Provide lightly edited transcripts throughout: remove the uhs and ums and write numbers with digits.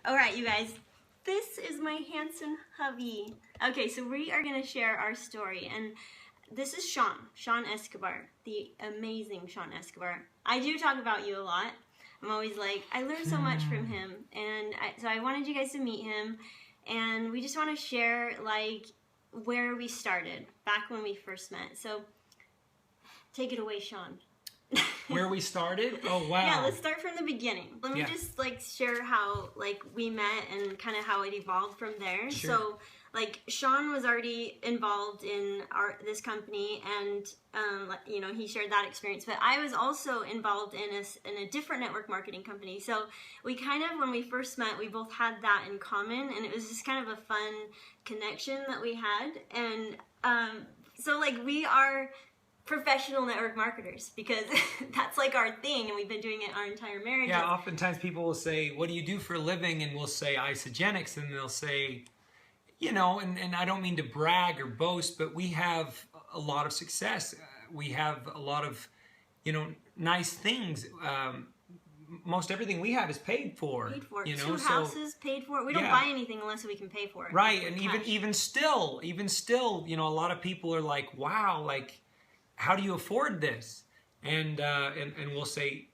All right, you guys. This is my handsome hubby. Okay, so we are going to share our story. And this is Sean Escobar, the amazing Sean Escobar. I do talk about you a lot. I'm always like, I learned so much from him. And so I wanted you guys to meet him. And we just want to share, like, where we started, back when we first met. So take it away, Sean. Where we started? Oh, wow. Yeah, let's start from the beginning. Let me just, like, share how, like, we met and kind of how it evolved from there. Sure. So, like, Sean was already involved in this company, and, you know, he shared that experience. But I was also involved in a different network marketing company. So we kind of, when we first met, we both had that in common, and it was just kind of a fun connection that we had. And so, like, we are professional network marketers because that's like our thing, and we've been doing it our entire marriage. Yeah, oftentimes people will say, what do you do for a living? And we'll say isogenics, and they'll say, you know, and I don't mean to brag or boast, but we have a lot of success. We have a lot of, you know, nice things. Most everything we have is paid for. Paid for. You know, Two houses paid for. We don't buy anything unless we can pay for it. Right, and even still, you know, a lot of people are like, wow, like, how do you afford this? And we'll say,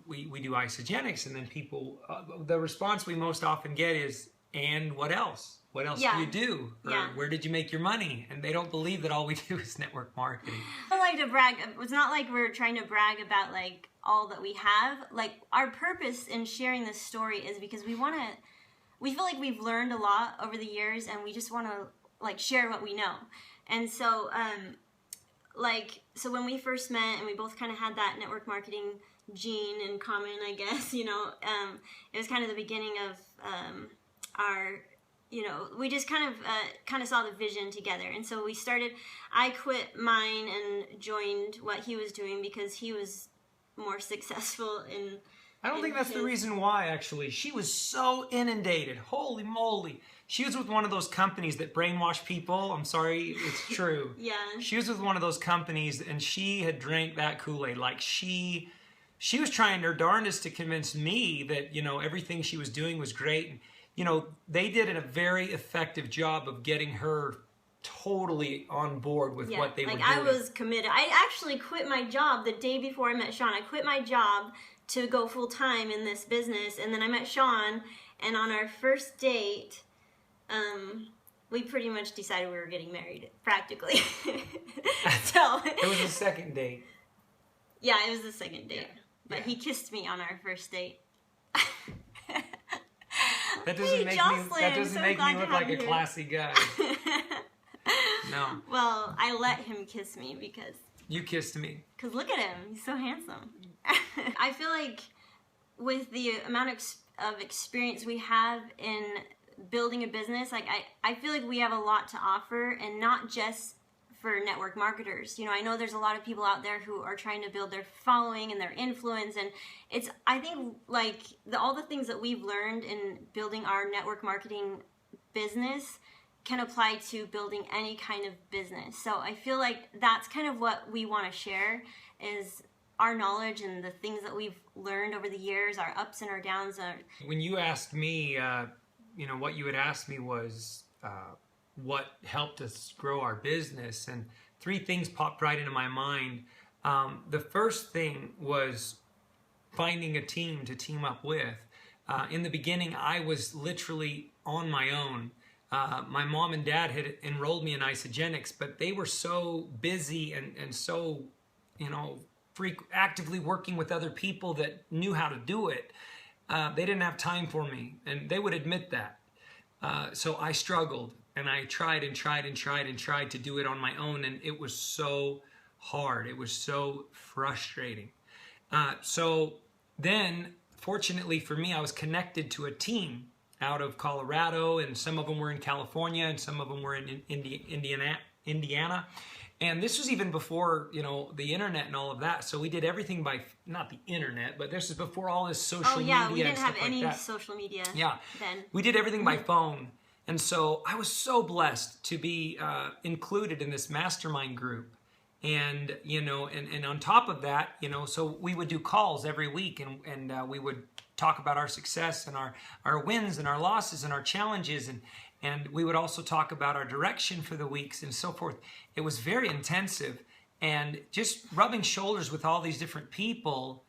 we do isogenics, and then people, the response we most often get is, and what else? What else do you do? Or where did you make your money? And they don't believe that all we do is network marketing. I don't like to brag. It's not like we're trying to brag about, like, all that we have. Like, our purpose in sharing this story is because we feel like we've learned a lot over the years, and we just want to, like, share what we know. And so, so when we first met and we both kind of had that network marketing gene in common, I guess, you know, it was kind of the beginning of our, you know, we just kind of saw the vision together. And so we started, I quit mine and joined what he was doing because he was more successful in I don't think that's the reason why, actually. She was so inundated. Holy moly. She was with one of those companies that brainwash people. I'm sorry, it's true. Yeah. She was with one of those companies, and she had drank that Kool-Aid. Like, she was trying her darndest to convince me that, you know, everything she was doing was great. And, you know, they did a very effective job of getting her totally on board with what they were doing. I was committed. I actually quit my job the day before I met Sean. I quit my job to go full-time in this business, and then I met Sean, and on our first date, we pretty much decided we were getting married, practically. So it was the second date. Yeah, it was the second date. Yeah. But he kissed me on our first date. That doesn't make me look like a classy guy. No. Well, I let him kiss me because... You kissed me. Because look at him. He's so handsome. I feel like with the amount of experience we have in building a business, like I feel like we have a lot to offer, and not just for network marketers. You know, I know there's a lot of people out there who are trying to build their following and their influence, and I think like all the things that we've learned in building our network marketing business can apply to building any kind of business. So I feel like that's kind of what we want to share, is our knowledge and the things that we've learned over the years, our ups and our downs. When you asked me, you know, what you had asked me was what helped us grow our business, and three things popped right into my mind. The first thing was finding a team to team up with. In the beginning, I was literally on my own. My mom and dad had enrolled me in isogenics, but they were so busy and so, you know, actively working with other people that knew how to do it. They didn't have time for me, and they would admit that. So I struggled, and I tried to do it on my own, and it was so hard. It was so frustrating. So then, fortunately for me, I was connected to a team out of Colorado, and some of them were in California, and some of them were in Indiana. And this was even before, you know, the internet and all of that. So we did everything by, not the internet, but this is before all this social media. Oh yeah, we didn't have any social media then. We did everything by phone. And so I was so blessed to be included in this mastermind group. And, you know, and on top of that, you know, so we would do calls every week, and we would talk about our success and our wins and our losses and our challenges. And we would also talk about our direction for the weeks and so forth. It was very intensive. And just rubbing shoulders with all these different people,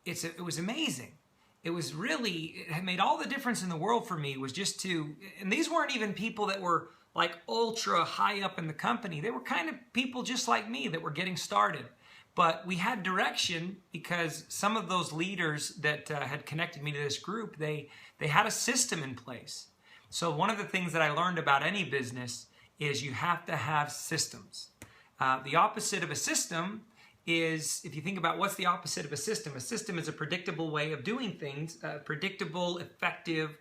it was amazing. It made all the difference in the world for me, was just and these weren't even people that were like ultra high up in the company. They were kind of people just like me that were getting started. But we had direction because some of those leaders that had connected me to this group, they had a system in place. So one of the things that I learned about any business is you have to have systems. The opposite of a system is, if you think about what's the opposite of a system is a predictable way of doing things, a predictable, effective,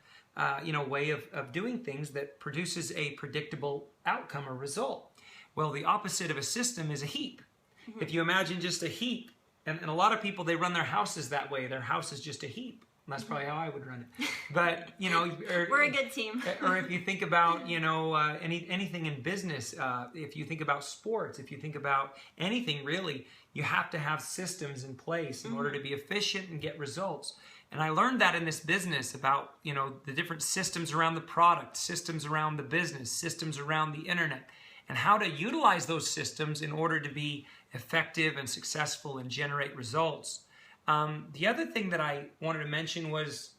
way of doing things that produces a predictable outcome or result. Well, the opposite of a system is a heap. Mm-hmm. If you imagine just a heap, and a lot of people, they run their houses that way. Their house is just a heap. And that's probably how I would run it. But, we're a good team. Or if you think about, anything in business, if you think about sports, if you think about anything really, you have to have systems in place in order to be efficient and get results. And I learned that in this business about, the different systems around the product, systems around the business, systems around the internet, and how to utilize those systems in order to be effective and successful and generate results. The other thing that I wanted to mention was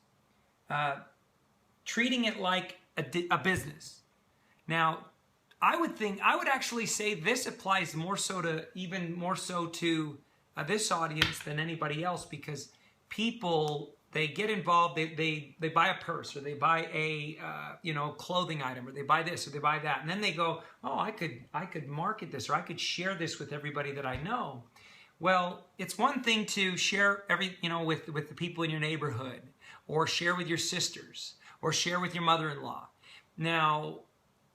treating it like a business. Now, I would actually say this applies even more so to this audience than anybody else, because people, they get involved, they buy a purse, or they buy a clothing item, or they buy this or they buy that, and then they go, oh, I could market this, or I could share this with everybody that I know. Well, it's one thing to share with the people in your neighborhood, or share with your sisters, or share with your mother-in-law. Now,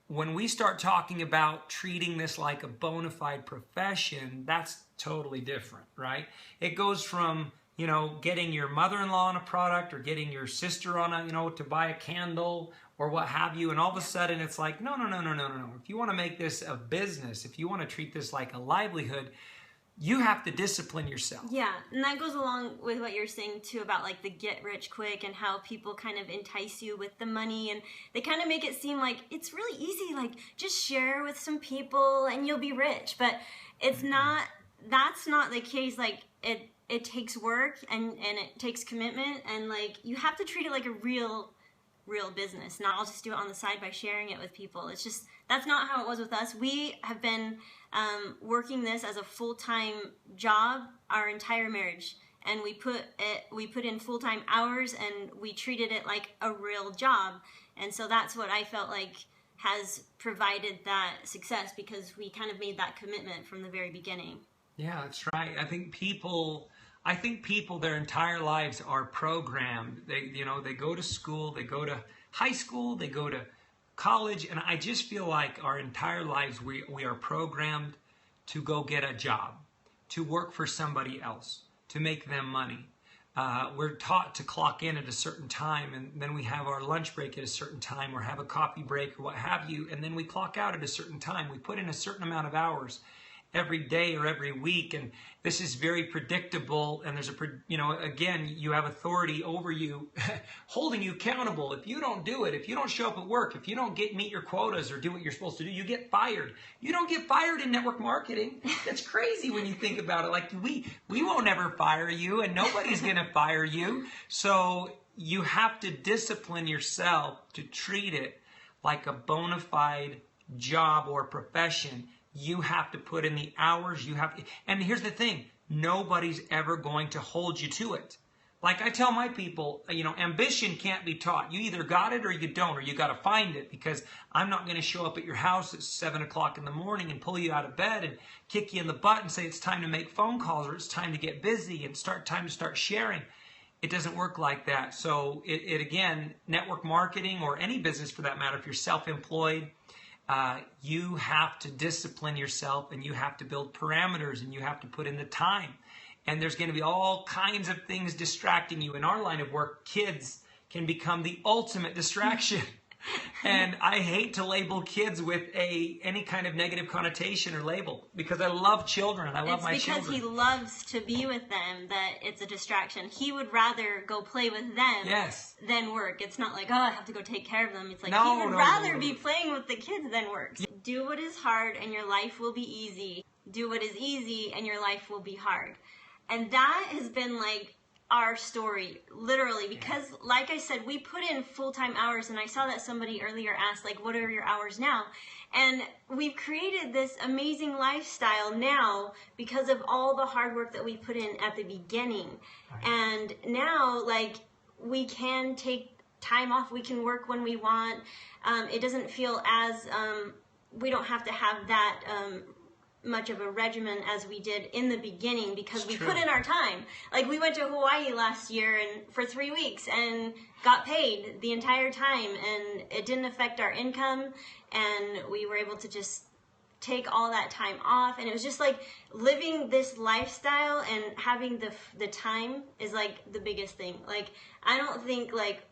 when we start talking about treating this like a bona fide profession, that's totally different, right? It goes from, getting your mother-in-law on a product, or getting your sister on to buy a candle or what have you. And all of a sudden it's like, no. If you want to make this a business, if you want to treat this like a livelihood, you have to discipline yourself. Yeah, and that goes along with what you're saying too about like the get rich quick, and how people kind of entice you with the money, and they kind of make it seem like it's really easy, like just share with some people and you'll be rich. But it's not, that's not the case. Like it takes work and it takes commitment, and like you have to treat it like a real business. Not I'll just do it on the side by sharing it with people. It's just, that's not how it was with us. We have been working this as a full-time job our entire marriage, and we put in full-time hours, and we treated it like a real job. And so that's what I felt like has provided that success, because we kind of made that commitment from the very beginning. Yeah, that's right. I think people their entire lives are programmed. They go to school, they go to high school, they go to college, and I just feel like our entire lives we are programmed to go get a job, to work for somebody else, to make them money. We're taught to clock in at a certain time, and then we have our lunch break at a certain time, or have a coffee break or what have you, and then we clock out at a certain time. We put in a certain amount of hours every day or every week, and this is very predictable, and there's again, you have authority over you holding you accountable. If you don't do it, if you don't show up at work, if you don't meet your quotas or do what you're supposed to do, you get fired. You don't get fired in network marketing. That's crazy when you think about it. Like we won't ever fire you, and nobody's going to fire you. So you have to discipline yourself to treat it like a bona fide job or profession. You have to put in the hours. And here's the thing, nobody's ever going to hold you to it. Like I tell my people, ambition can't be taught. You either got it or you don't, or you got to find it, because I'm not going to show up at your house at 7 o'clock in the morning and pull you out of bed and kick you in the butt and say it's time to make phone calls, or it's time to get busy and time to start sharing. It doesn't work like that. So it again, network marketing, or any business for that matter, if you're self-employed, you have to discipline yourself, and you have to build parameters, and you have to put in the time. And there's going to be all kinds of things distracting you. In our line of work, kids can become the ultimate distraction. And I hate to label kids with any kind of negative connotation or label, because I love children. I love my children. It's because he loves to be with them that it's a distraction. He would rather go play with them than work. It's not like, oh, I have to go take care of them. It's like, he would rather be playing with the kids than work. Do what is hard and your life will be easy. Do what is easy and your life will be hard. And that has been like our story, literally, because like I said, we put in full-time hours, and I saw that somebody earlier asked, like, what are your hours now? And we've created this amazing lifestyle now because of all the hard work that we put in at the beginning. And now, like, we can take time off, we can work when we want. It doesn't feel as, we don't have to have that much of a regimen as we did in the beginning, because we put in our time. Like, we went to Hawaii last year and for 3 weeks and got paid the entire time, and it didn't affect our income, and we were able to just take all that time off. And it was just like living this lifestyle and having the time is like the biggest thing. Like, I don't think like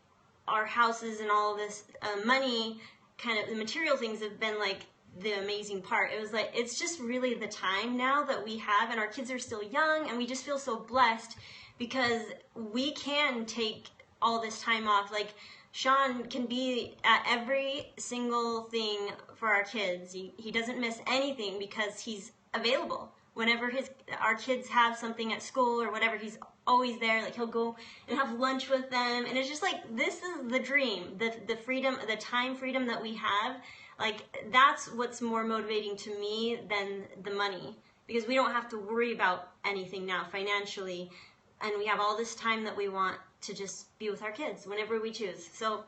our houses and all of this money, kind of the material things, have been like the amazing part. It was like, it's just really the time now that we have, and our kids are still young, and we just feel so blessed because we can take all this time off. Like, Sean can be at every single thing for our kids. He doesn't miss anything because he's available. Whenever our kids have something at school or whatever, he's always there. Like, he'll go and have lunch with them, and it's just like, this is the dream, the freedom, the time freedom that we have. Like, that's what's more motivating to me than the money, because we don't have to worry about anything now financially, and we have all this time that we want to just be with our kids whenever we choose. So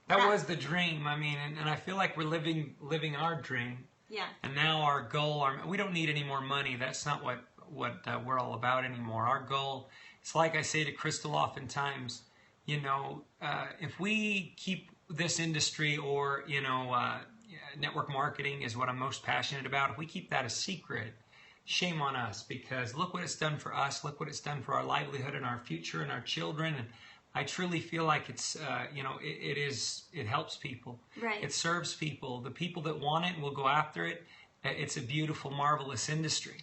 that was the dream. I mean, and I feel like we're living our dream. Yeah. And now our goal, we don't need any more money. That's not what we're all about anymore. Our goal, it's like I say to Krystal oftentimes, you know, if we keep this industry, or, you know, network marketing is what I'm most passionate about. If we keep that a secret, shame on us, because look what it's done for us. Look what it's done for our livelihood and our future and our children. And I truly feel like it's, you know, it helps people. Right. It serves people. The people that want it will go after it. It's a beautiful, marvelous industry,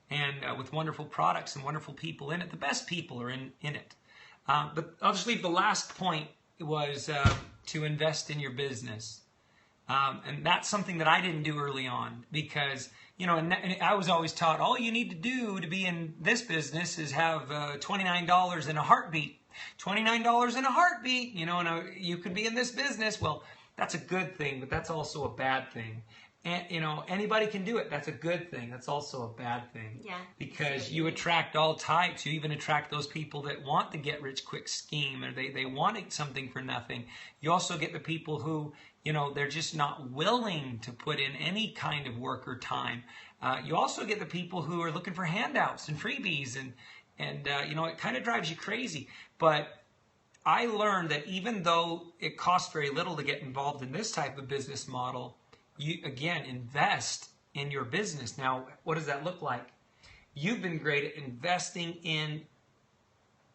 and with wonderful products and wonderful people in it. The best people are in it. But I'll just leave the last point was to invest in your business. And that's something that I didn't do early on, because, you know, and I was always taught, all you need to do to be in this business is have $29 in a heartbeat. $29 in a heartbeat, you know, and you could be in this business. Well, that's a good thing, but that's also a bad thing. And, you know, anybody can do it. That's a good thing. That's also a bad thing. Yeah. Because you attract all types. You even attract those people that want the get-rich-quick scheme, or they want something for nothing. You also get the people who, you know, they're just not willing to put in any kind of work or time. You also get the people who are looking for handouts and freebies, and you know, it kind of drives you crazy. But I learned that even though it costs very little to get involved in this type of business model, you, again, invest in your business. Now, what does that look like? You've been great at investing in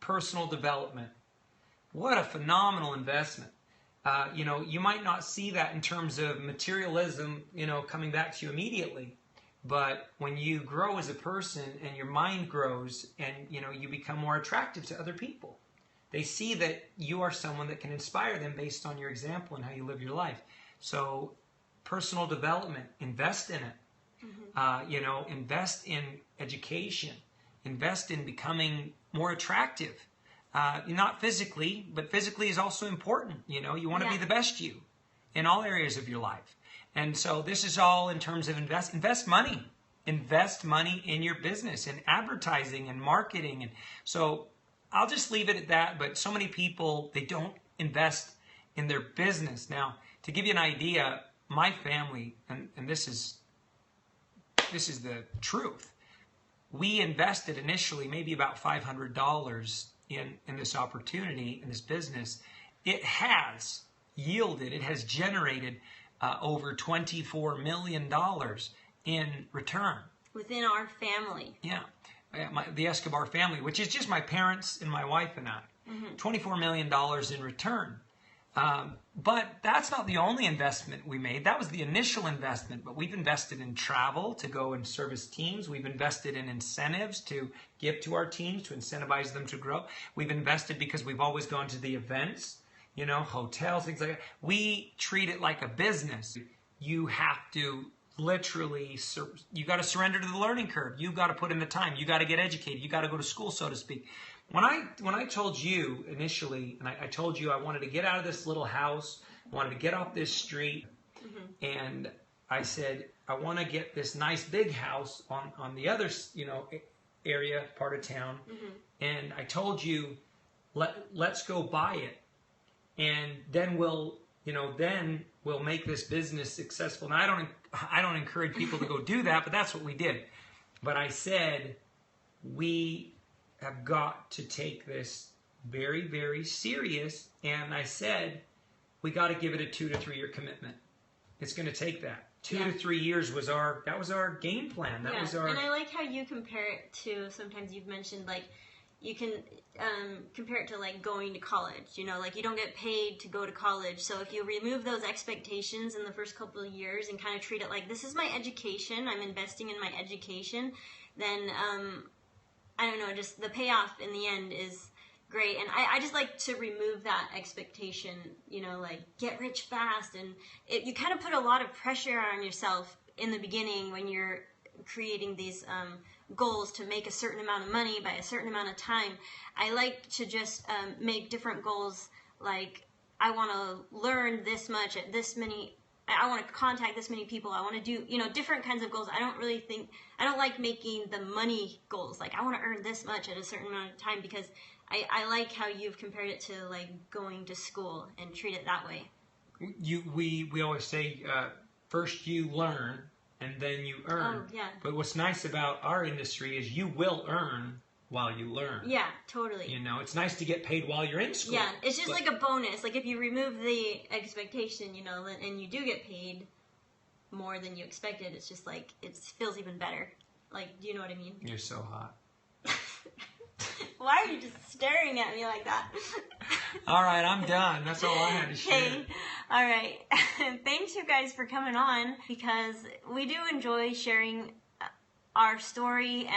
personal development. What a phenomenal investment. You know, you might not see that in terms of materialism, you know, coming back to you immediately. But when you grow as a person and your mind grows, and, you know, you become more attractive to other people, they see that you are someone that can inspire them based on your example and how you live your life. So personal development, invest in it. Mm-hmm. You know, invest in education, invest in becoming more attractive. Not physically, but physically is also important. You know, you want to be the best you in all areas of your life. And so this is all in terms of invest money. Invest money in your business, in advertising and marketing. And so I'll just leave it at that. But so many people, they don't invest in their business. Now, to give you an idea, my family, and this is the truth, we invested initially maybe about $500 in this opportunity, in this business. It has yielded, it has generated over $24 million in return. Within our family. Yeah. The Escobar family, which is just my parents and my wife and I. Mm-hmm. $24 million in return. But that's not the only investment we made. That was the initial investment, but we've invested in travel to go and service teams. We've invested in incentives to give to our teams to incentivize them to grow. We've invested because we've always gone to the events, you know, hotels, things like that. We treat it like a business. You have to literally, you got to surrender to the learning curve. You got to put in the time. You got to get educated. You got to go to school, so to speak. When I told you initially, and I told you I wanted to get out of this little house, I wanted to get off this street, and I said I want to get this nice big house on the other, you know, area, part of town, and I told you let's go buy it, and then we'll make this business successful. Now I don't encourage people to go do that, but that's what we did. But I said we have got to take this very, very serious. And I said, we got to give it a 2 to 3 year commitment. It's going to take that. 2 to 3 years was our game plan. That was our. And I like how you compare it to, sometimes you've mentioned, like, you can compare it to, like, going to college. You know, like, you don't get paid to go to college. So if you remove those expectations in the first couple of years and kind of treat it like, this is my education, I'm investing in my education, then I don't know, just the payoff in the end is great. And I just like to remove that expectation, you know, like, get rich fast. And you kind of put a lot of pressure on yourself in the beginning when you're creating these goals to make a certain amount of money by a certain amount of time. I like to just make different goals, like, I want to learn this much at this many, I want to contact this many people, I want to do, you know, different kinds of goals. I don't like making the money goals, like, I want to earn this much at a certain amount of time, because I like how you've compared it to, like, going to school and treat it that way. We always say, first you learn and then you earn. Oh, yeah. But what's nice about our industry is you will earn while you learn. Yeah, totally. You know, it's nice to get paid while you're in school. Yeah, it's just like a bonus. Like, if you remove the expectation, you know, and you do get paid more than you expected, it's just like, it feels even better. Like, do you know what I mean? You're so hot. Why are you just staring at me like that? All right, I'm done. That's all I had to share. Okay. All right. Thanks, you guys, for coming on, because we do enjoy sharing our story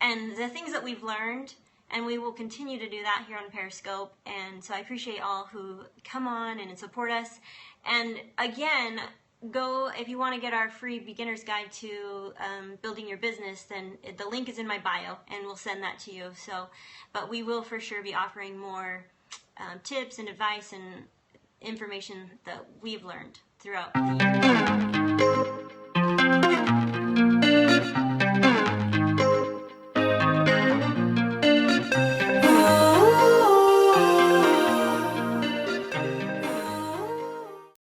and the things that we've learned, and we will continue to do that here on Periscope. And so I appreciate all who come on and support us. And again, go, if you want to get our free beginner's guide to building your business, then the link is in my bio, and we'll send that to you. So, but we will for sure be offering more tips and advice and information that we've learned throughout the years.